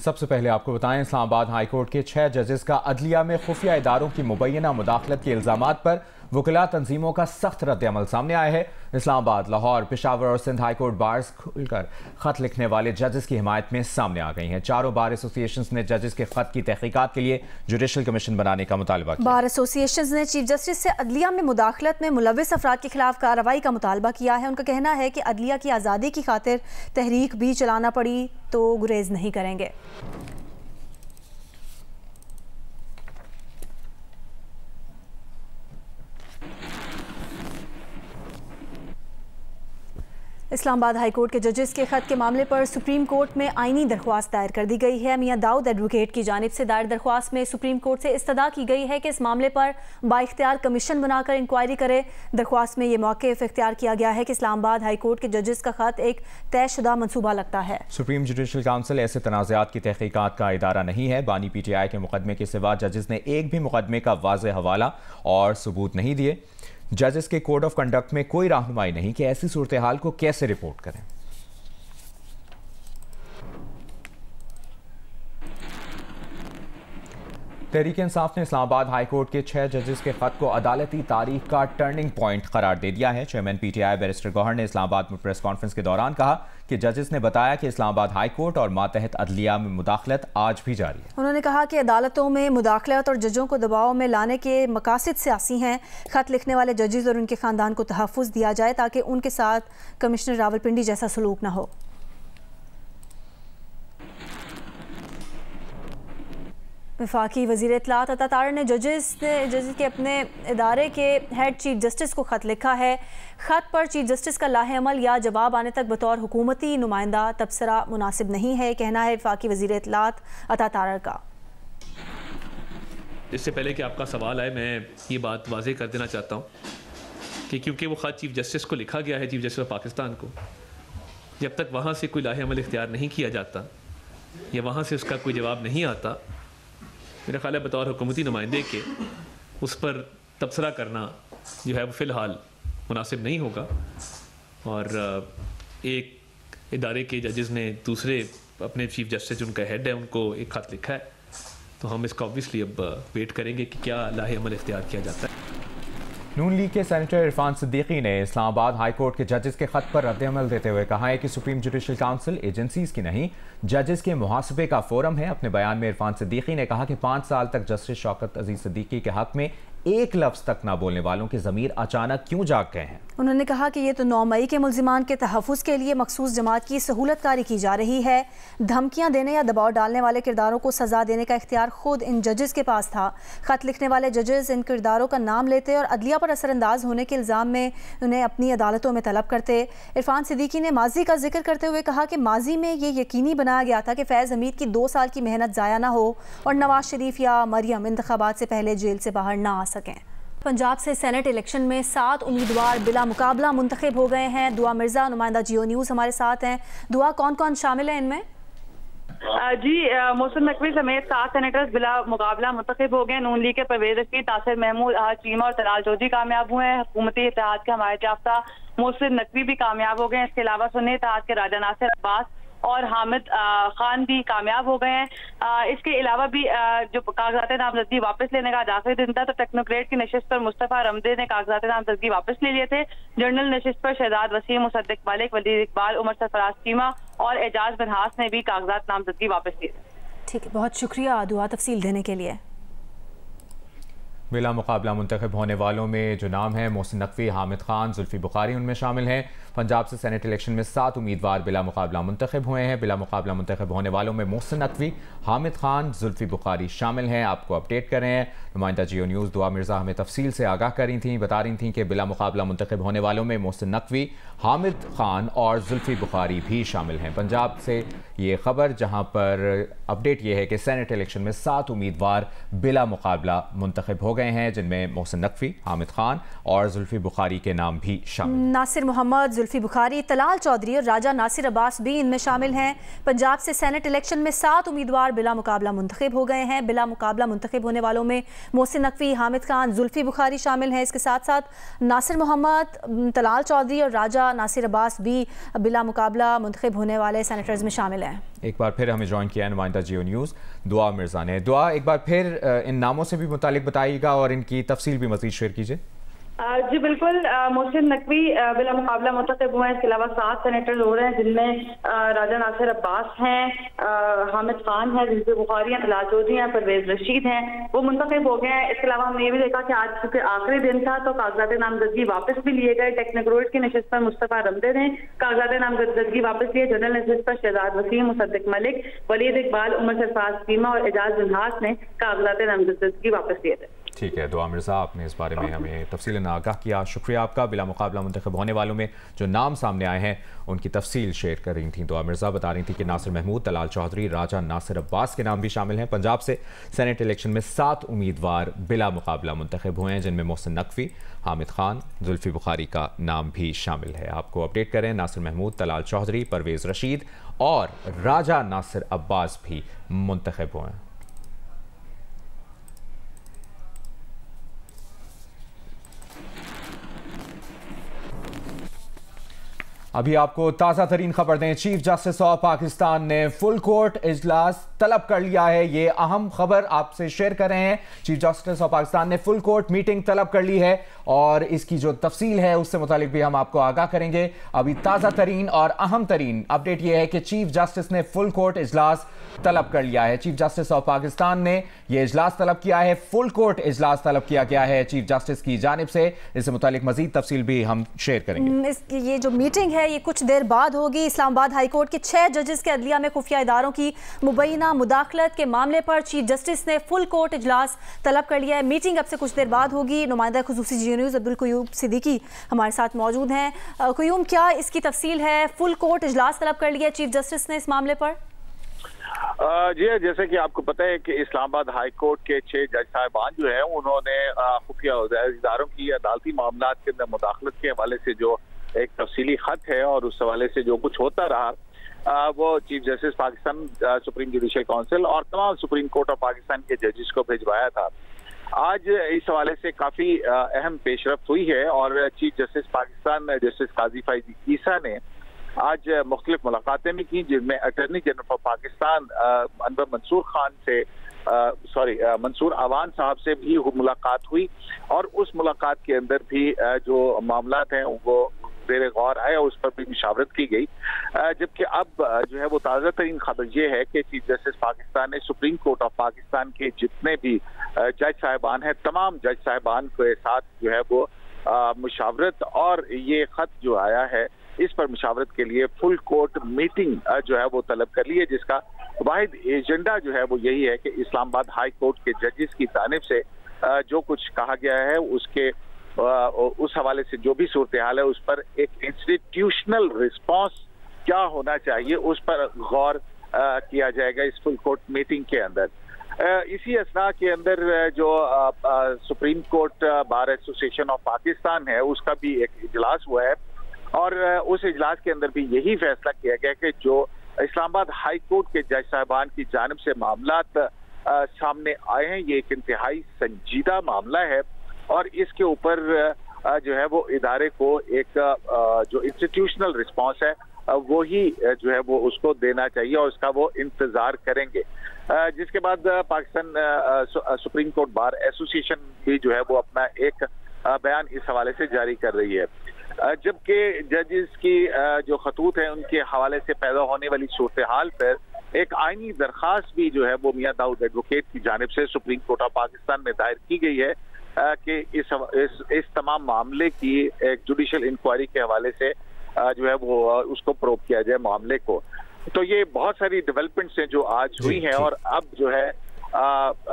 सबसे पहले आपको बताएं, इस्लामाबाद हाई कोर्ट के 6 जजेस का अदलिया में खुफिया इदारों की मुबैना मुदाखलत के इल्जामात पर वकला तंजीमों का सख्त रद्द-ए-अमल सामने आया है। इस्लामाबाद, लाहौर, पेशावर और सिंध हाई कोर्ट बार्स खुलकर खत लिखने वाले जजेस की हिमायत में सामने आ गई हैं। चारों बार एसोसिएशंस ने जजेस के खत की तहकीकात के लिए जुडिशल कमीशन बनाने का मुतालबा किया। बार एसोसिएशंस ने चीफ जस्टिस से अदलिया में मुदाखलत में मुलव्विस अफराद के खिलाफ कार्रवाई का मुतालबा किया है। उनका कहना है कि अदलिया की आज़ादी की खातिर तहरीक भी चलाना पड़ी तो गुरेज नहीं करेंगे। इस्लामाबाद हाई कोर्ट के जजेस के खत के मामले पर सुप्रीम कोर्ट में आईनी दरख्वास्त दायर कर दी गई है। मियां दाऊद एडवोकेट की जानिब से दायर दरख्वास्त में सुप्रीम कोर्ट से इस्तदा की गई है कि इस मामले पर बाइख्तियार कमीशन बनाकर इंक्वायरी करे। दरख्वास्त में यह मौक़िफ़ इख्तियार किया गया है कि इस्लामाबाद हाई कोर्ट के जजेस का खत एक तयशुदा मनसूबा लगता है। सुप्रीम जुडिशल काउंसिल ऐसे तनाज़ात की तहकीकात का इदारा नहीं है। बानी PTI के मुकदमे के सिवा जजेस ने एक भी मुकदमे का वाज़ेह हवाला और सबूत नहीं दिए। जजेस के कोड ऑफ कंडक्ट में कोई रहनुमाई नहीं कि ऐसी सूरत हाल को कैसे रिपोर्ट करें। तहरीक इंसाफ ने इस्लामाबाद हाई कोर्ट के 6 जजेस के खत को अदालती तारीख का टर्निंग पॉइंट करार दे दिया है। चेयरमैन PTI बैरिस्टर गौहर ने इस्लामाबाद में प्रेस कॉन्फ्रेंस के दौरान कहा कि जजेस ने बताया कि इस्लामाबाद हाई कोर्ट और मातहत अदलिया में मुदाखलत आज भी जारी है। उन्होंने कहा कि अदालतों में मुदाखलत और जजों को दबाव में लाने के मकासद सियासी हैं। खत लिखने वाले जजेस और उनके खानदान को तहफ़्फ़ुज़ दिया जाए ताकि उनके साथ कमिश्नर रावलपिंडी जैसा सलूक न हो। वफाकी वज़ीर इत्तलात अता तारड़ ने जजेस के अपने इदारे के हेड चीफ जस्टिस को ख़त लिखा है। ख़त पर चीफ जस्टिस का लाहेअमल या जवाब आने तक बतौर हुकूमती नुमाइंदा तबसरा मुनासिब नहीं है, कहना है वफाकी वज़ीर इत्तलात अता तारड़ का। इससे पहले कि आपका सवाल आए, मैं ये बात वाज़ेह कर देना चाहता हूँ कि क्योंकि वो ख़त चीफ जस्टिस को लिखा गया है, चीफ जस्टिस ऑफ पाकिस्तान को, जब तक वहाँ से कोई लाहेअमल इख्तियार नहीं किया जाता या वहाँ से उसका कोई जवाब नहीं आता, मेरा ख्याल है बतौर हुकूमती नुमाइंदे के उस पर तबसरा करना जो है वो फ़िलहाल मुनासिब नहीं होगा। और एक इदारे के जजेस ने दूसरे अपने चीफ जस्टिस जो उनका हेड है उनको एक ख़त लिखा है, तो हम इसका ऑब्वियसली अब वेट करेंगे कि क्या लाहेअमल इख्तियार किया जाता है। नून लीग के सेनेटर इरफान सिद्दीकी ने इस्लामाबाद हाई कोर्ट के जजेस के खत पर रद्द-ए-अमल देते हुए कहा है कि सुप्रीम जुडिशल काउंसिल एजेंसीज की नहीं, जजेस के मुहासबे का फोरम है। अपने बयान में इरफान सिद्दीकी ने कहा कि 5 साल तक जस्टिस शौकत अजीज सिद्दीकी के हक में एक लफ्ज़ तक ना बोलने वालों के ज़मीर अचानक क्यों जाग गए हैं। उन्होंने कहा कि ये तो 9 मई के मुल्जिमान के तहफ़्फ़ुज़ के लिए मखसूस जमात की सहूलत कारी की जा रही है। धमकियाँ देने या दबाव डालने वाले किरदारों को सज़ा देने का इख्तियार खुद इन जजेस के पास था। ख़त लिखने वाले जजेस इन किरदारों का नाम लेते और अदलिया पर असरअंदाज होने के इल्ज़ाम में उन्हें अपनी अदालतों में तलब करते। इरफान सिद्दीकी ने माजी का जिक्र करते हुए कहा कि माजी में ये यकीनी बनाया गया था कि फैज़ हमीद की 2 साल की मेहनत ज़ाया ना हो और नवाज शरीफ या मरियम इंतखाबात से पहले जेल से बाहर ना आ सकें। पंजाब से सेनेट इलेक्शन में 7 उम्मीदवार बिला मुकाबला मुंतखब हो गए हैं। दुआ मिर्ज़ा, नुमाइंदा जियो न्यूज़ हमारे साथ हैं। दुआ, कौन कौन शामिल है इनमें? जी, मोहसिन नकवी समेत 7 सेनेटर्स बिला मुकाबला मुंतखब हो गए। नून लीग के परवेज रफीक, तासिर महमूद, चीमा और तलाल चौधरी कामयाब हुए हैं। हुकूमती इत्तेहाद के हमारे याफ्ता मोहसिन नकवी भी कामयाब हो गए हैं। इसके अलावा सुन्नी इत्तेहाद के राजा नासिर अब्बास और हामिद खान भी कामयाब हो गए हैं। इसके अलावा भी जो कागजात नामजदगी वापस लेने का आज आखिरी दिन था, तो टेक्नोक्रेट की नशिस्त पर मुस्तफ़ा रमदे ने कागजात नामजदगी वापस ले लिए थे। जनरल नशिस्त पर शहजाद वसीम, मुसद्दिक मलिक, वलीद इकबाल, उमर सरफराज चीमा और एजाज बनहास ने भी कागजात नामजदगी वापस लिए। ठीक है, बहुत शुक्रिया दुआ तफसील देने के लिए। बिला मुकाबला मुंतखब होने वालों में जो नाम है मोहसिन नकवी, हामिद खान, जुल्फी बुखारी उनमें शामिल हैं। पंजाब से सेनेट इलेक्शन में 7 उम्मीदवार बिला मुकाबला मुंतखब हुए हैं। बिला मुकाबला मुंतखब होने वालों में मोहसिन नकवी, हामिद खान, जुल्फी बुखारी शामिल हैं। आपको अपडेट कर रहे हैं नुमाइंदा जियो न्यूज़ दुआ मिर्ज़ा हमें तफसील से आगाह कर रही थी, बता रही थी कि बिला मुकाबला मुंतखब होने वालों में मोहसिन नकवी, हामिद खान और जुल्फी बुखारी भी शामिल हैं। पंजाब से ये खबर जहाँ पर अपडेट ये है कि सेनेट इलेक्शन में 7 उम्मीदवार बिला मुकाबला मुंतखब हो गए हैं, जिनमें मोहसिन नकवी, हामिद खान और जुल्फी बुखारी के नाम भी शामिल। नासिर मोहम्मद, जुल्फी बुखारी, तलाल चौधरी और राजा नासिर अब्बास भी इनमें शामिल हैं। पंजाब से सेनेट इलेक्शन में 7 उम्मीदवार बिला मुकाबला मुंतखब हो गए हैं। बिला मुकाबला मुंतखब होने वालों में मोहसिन नकवी, हामिद खान, जुल्फी बुखारी शामिल हैं। इसके साथ साथ नासिर मोहम्मद, तलाल चौधरी और राजा नासिर अब्बास भी बिला मुकाबला मुंतखब होने वाले सेनेटर्स में शामिल हैं। एक बार फिर हमें ज्वाइन किया नुमाइंदा जियो न्यूज़ दुआ मिर्ज़ा ने। दुआ, एक बार फिर इन नामों से भी मुतालिक बताइएगा और इनकी तफसील भी मज़ीद शेयर कीजिए। जी बिल्कुल, मोहसिन नकवी बिला मुकाबला मुंतखब हुए हैं। इसके अलावा 7 सेनेटर्स हो रहे हैं जिनमें राजा नासिर अब्बास हैं, हामिद खान है, जुल्फी बुखारी हैं, तलाल चौधरी हैं, परवेज रशीद हैं, वो मुंतखब हो गए हैं। इसके अलावा हमने ये भी देखा कि आज चूंकि आखिरी दिन था तो कागजात नामजदगी वापस भी लिए गए। टेक्निकल की नशिस्त पर मुस्तफा रमदे ने कागजात नामजदगी वापस लिए। जनरल नशिस्त पर शहजाद वसीम, मुसद्दिक मलिक, वलीद इकबाल, उमर सरफराज कीमा और एजाज जुल्हास ने कागजात नामजदगी वापस लिए थे। ठीक है दुआ मिर्ज़ा, आपने इस बारे में हमें तफसीलन आगाह किया, शुक्रिया आपका। बिला मुकाबला मुंतखब होने वालों में जो नाम सामने आए हैं उनकी तफसील शेयर कर रही थी दुआ मिर्ज़ा। बता रही थी कि नासिर महमूद, तलाल चौधरी, राजा नासिर अब्बास के नाम भी शामिल हैं। पंजाब से सेनेट इलेक्शन में 7 उम्मीदवार बिला मुकाबला मुंतखब हुए हैं जिनमें मोहसिन नकवी, हामिद खान, जुल्फी बुखारी का नाम भी शामिल है। आपको अपडेट करें, नासिर महमूद, तलाल चौधरी, परवेज रशीद और राजा नासिर अब्बास भी मुंतखब हुए हैं। अभी आपको ताज़ा तरीन खबर दें, चीफ जस्टिस ऑफ पाकिस्तान ने फुल कोर्ट इजलास तलब कर लिया है। ये अहम खबर आपसे शेयर कर रहे हैं। चीफ जस्टिस ऑफ पाकिस्तान ने फुल कोर्ट मीटिंग तलब कर ली है और इसकी जो तफसील है उससे मुतालिक भी हम आपको आगाह करेंगे। अभी ताज़ा तरीन और अहम तरीन अपडेट यह है कि चीफ जस्टिस ने फुल कोर्ट इजलास तलब कर लिया है। चीफ जस्टिस ऑफ पाकिस्तान ने यह इजलास तलब किया है, फुल कोर्ट इजलास तलब किया गया है चीफ जस्टिस की जानिब से। इससे मुतालिक मजीद तफसील भी हम शेयर करेंगे। ये जो मीटिंग है ये कुछ देर बाद होगी। इस्लामाबाद हाई कोर्ट के 6 जजेस के अदलिया में खुफिया इदारों की मुबैना मुदाखलत के मामले पर चीफ जस्टिस ने फुल कोर्ट इजलास तलब कर लिया है। मीटिंग अब से कुछ देर बाद होगी। नुमाइंदा खुसूसी जियो न्यूज़ अब्दुल क़य्यूम सिद्दीकी हमारे साथ मौजूद हैं। क़य्यूम, क्या इसकी तफसील है? फुल कोर्ट इजलास तलब कर लिया चीफ जस्टिस ने इस मामले पर? जी, जैसे कि आपको पता है कि इस्लामाबाद हाई कोर्ट के 6 जज साहिबान जो है उन्होंने खुफिया इदारों की अदालती मामलात के अंदर मुदाखलत के हवाले से जो एक तफसीली खत है और उस हवाले से जो कुछ होता रहा वो chief justice Pakistan, supreme judicial council और तमाम सुप्रीम कोर्ट ऑफ पाकिस्तान के जजेस को भिजवाया था। आज इस हवाले से काफी अहम पेशरफ्त हुई है और chief justice Pakistan justice Qazi Faez Isa ने आज मुख्तलिफ मुलाकातें भी की, जिनमें attorney general of Pakistan Anwar Mansoor Khan से मंसूर अवान साहब से भी मुलाकात हुई और उस मुलाकात के अंदर भी जो मामलात हैं वो ज़ेरे गौर आए और उस पर भी मुशावरत की गई। जबकि अब जो है वो ताज़ा तरीन खबर ये है कि चीफ जस्टिस पाकिस्तान ने सुप्रीम कोर्ट ऑफ पाकिस्तान के जितने भी जज साहिबान हैं तमाम जज साहिबान के साथ जो है वो मुशावरत और ये खत जो आया है इस पर मुशावरत के लिए फुल कोर्ट मीटिंग जो है वो तलब कर ली है, जिसका वाहिद एजेंडा जो है वो यही है कि इस्लामाबाद हाई कोर्ट के जजेस की जानिब से जो कुछ कहा गया है उसके उस हवाले से जो भी सूरत हाल है उस पर एक इंस्टीट्यूशनल रिस्पॉन्स क्या होना चाहिए उस पर गौर किया जाएगा इस फुल कोर्ट मीटिंग के अंदर। इसी असना के अंदर जो supreme court bar association of Pakistan है उसका भी एक इजलास हुआ है और उस इजलास के अंदर भी यही फैसला किया गया कि जो इस्लामाबाद हाई कोर्ट के जज साहिबान की जानिब से मामलात सामने आए हैं ये एक इंतहाई संजीदा मामला है और इसके ऊपर जो है वो इदारे को एक जो इंस्टीट्यूशनल रिस्पॉन्स है वो ही जो है वो उसको देना चाहिए और उसका वो इंतजार करेंगे। जिसके बाद Pakistan supreme court bar association भी जो है वो अपना एक बयान इस हवाले से जारी कर रही है। जबकि जजेस की जो खतूत है उनके हवाले से पैदा होने वाली सूरत हाल पर एक आईनी दरखास्त भी जो है वो मियां दाऊद एडवोकेट की जानिब से सुप्रीम कोर्ट ऑफ पाकिस्तान में दायर की गई है कि इस तमाम मामले की एक जुडिशल इंक्वायरी के हवाले से जो है वो उसको प्रोब किया जाए मामले को। तो ये बहुत सारी डेवलपमेंट्स हैं जो आज हुई हैं और अब जो है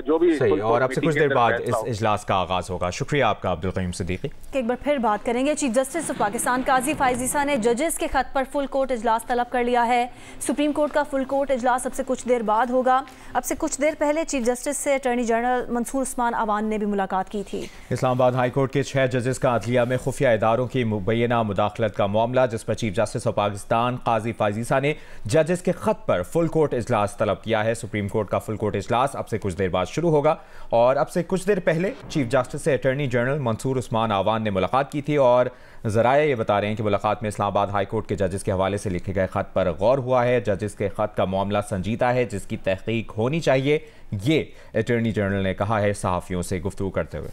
जो भी सही, और अब से कुछ देर बाद इस इजलास का आगाज होगा। शुक्रिया आपका अब्दुल करीम सिद्दीकी। एक बार फिर बात करेंगे। चीफ जस्टिस ऑफ पाकिस्तान काजी फाइज ईसा ने जजेस के खत पर फुल कोर्ट इजलास तलब कर लिया है। सुप्रीम कोर्ट का फुल कोर्ट इजलास अब से कुछ देर बाद होगा। अब से कुछ देर पहले चीफ जस्टिस से अटॉर्नी जनरल मंसूर उस्मान आवान ने भी मुलाकात की थी। इस्लामाबाद हाई कोर्ट के 6 जजेस का अदलिया में खुफिया इदारों की मुबैना मुदाखलत का मामला, जिस पर चीफ जस्टिस ऑफ पाकिस्तान काजी फाइज ईसा ने जजेस के खत पर फुल कोर्ट इजलास तलब किया है। सुप्रीम कोर्ट का फुल कोर्ट इजलास अब से कुछ देर बाद शुरू होगा और अब से कुछ देर पहले चीफ जस्टिस से अटॉर्नी जनरल मंसूर उस्मान आवान ने मुलाकात की थी और ज़राए ये बता रहे हैं कि मुलाकात में इस्लामाबाद हाई कोर्ट के जजेस के हवाले से लिखे गए खत पर गौर हुआ है। जजेस के खत का मामला संजीदा है जिसकी तहकीक होनी चाहिए, ये अटॉर्नी जनरल ने कहा है सहाफ़ियों से गुफ्तगू करते हुए।